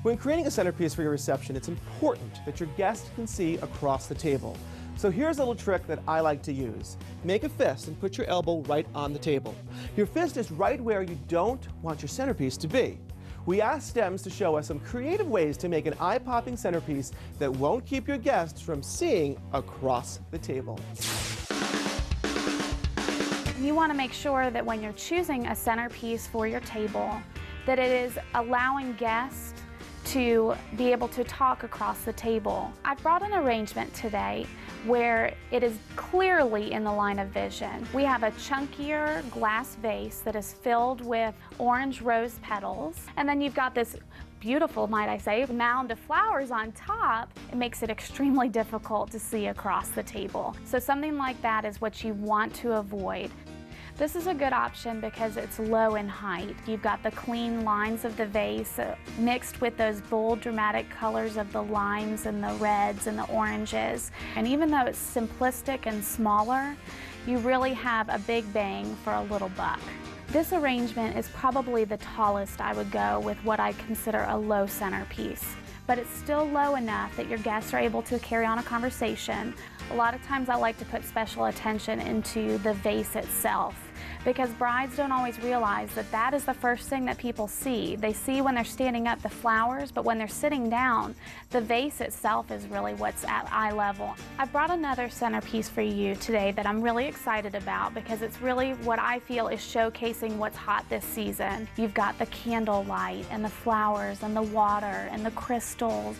When creating a centerpiece for your reception, it's important that your guest can see across the table. So here's a little trick that I like to use. Make a fist and put your elbow right on the table. Your fist is right where you don't want your centerpiece to be. We asked STEMS to show us some creative ways to make an eye-popping centerpiece that won't keep your guests from seeing across the table. You want to make sure that when you're choosing a centerpiece for your table, that it is allowing guests to be able to talk across the table. I've brought an arrangement today where it is clearly in the line of vision. We have a chunkier glass vase that is filled with orange rose petals, and then you've got this beautiful, might I say, mound of flowers on top. It makes it extremely difficult to see across the table. So something like that is what you want to avoid. This is a good option because it's low in height. You've got the clean lines of the vase mixed with those bold, dramatic colors of the limes and the reds and the oranges. And even though it's simplistic and smaller, you really have a big bang for a little buck. This arrangement is probably the tallest I would go with what I consider a low centerpiece. But it's still low enough that your guests are able to carry on a conversation. A lot of times I like to put special attention into the vase itself, because brides don't always realize that that is the first thing that people see. They see when they're standing up the flowers, but when they're sitting down, the vase itself is really what's at eye level. I've brought another centerpiece for you today that I'm really excited about because it's really what I feel is showcasing what's hot this season. You've got the candlelight and the flowers and the water and the crystals.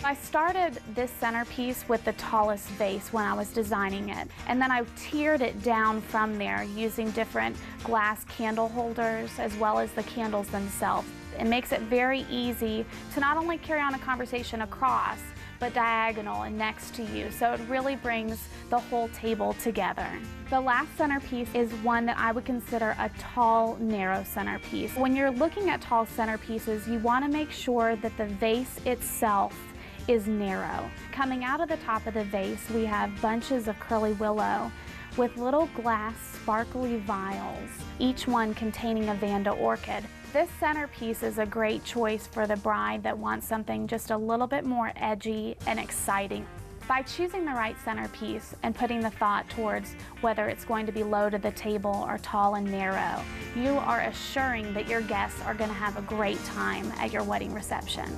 I started this centerpiece with the tallest vase when I was designing it, and then I tiered it down from there using different glass candle holders as well as the candles themselves. It makes it very easy to not only carry on a conversation across, but diagonal and next to you, so it really brings the whole table together. The last centerpiece is one that I would consider a tall, narrow centerpiece. When you're looking at tall centerpieces, you want to make sure that the vase itself is narrow. Coming out of the top of the vase, we have bunches of curly willow with little glass sparkly vials, each one containing a Vanda orchid. This centerpiece is a great choice for the bride that wants something just a little bit more edgy and exciting. By choosing the right centerpiece and putting the thought towards whether it's going to be low to the table or tall and narrow, you are assuring that your guests are going to have a great time at your wedding reception.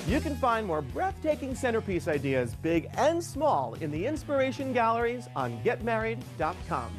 You can find more breathtaking centerpiece ideas, big and small, in the Inspiration Galleries on getmarried.com.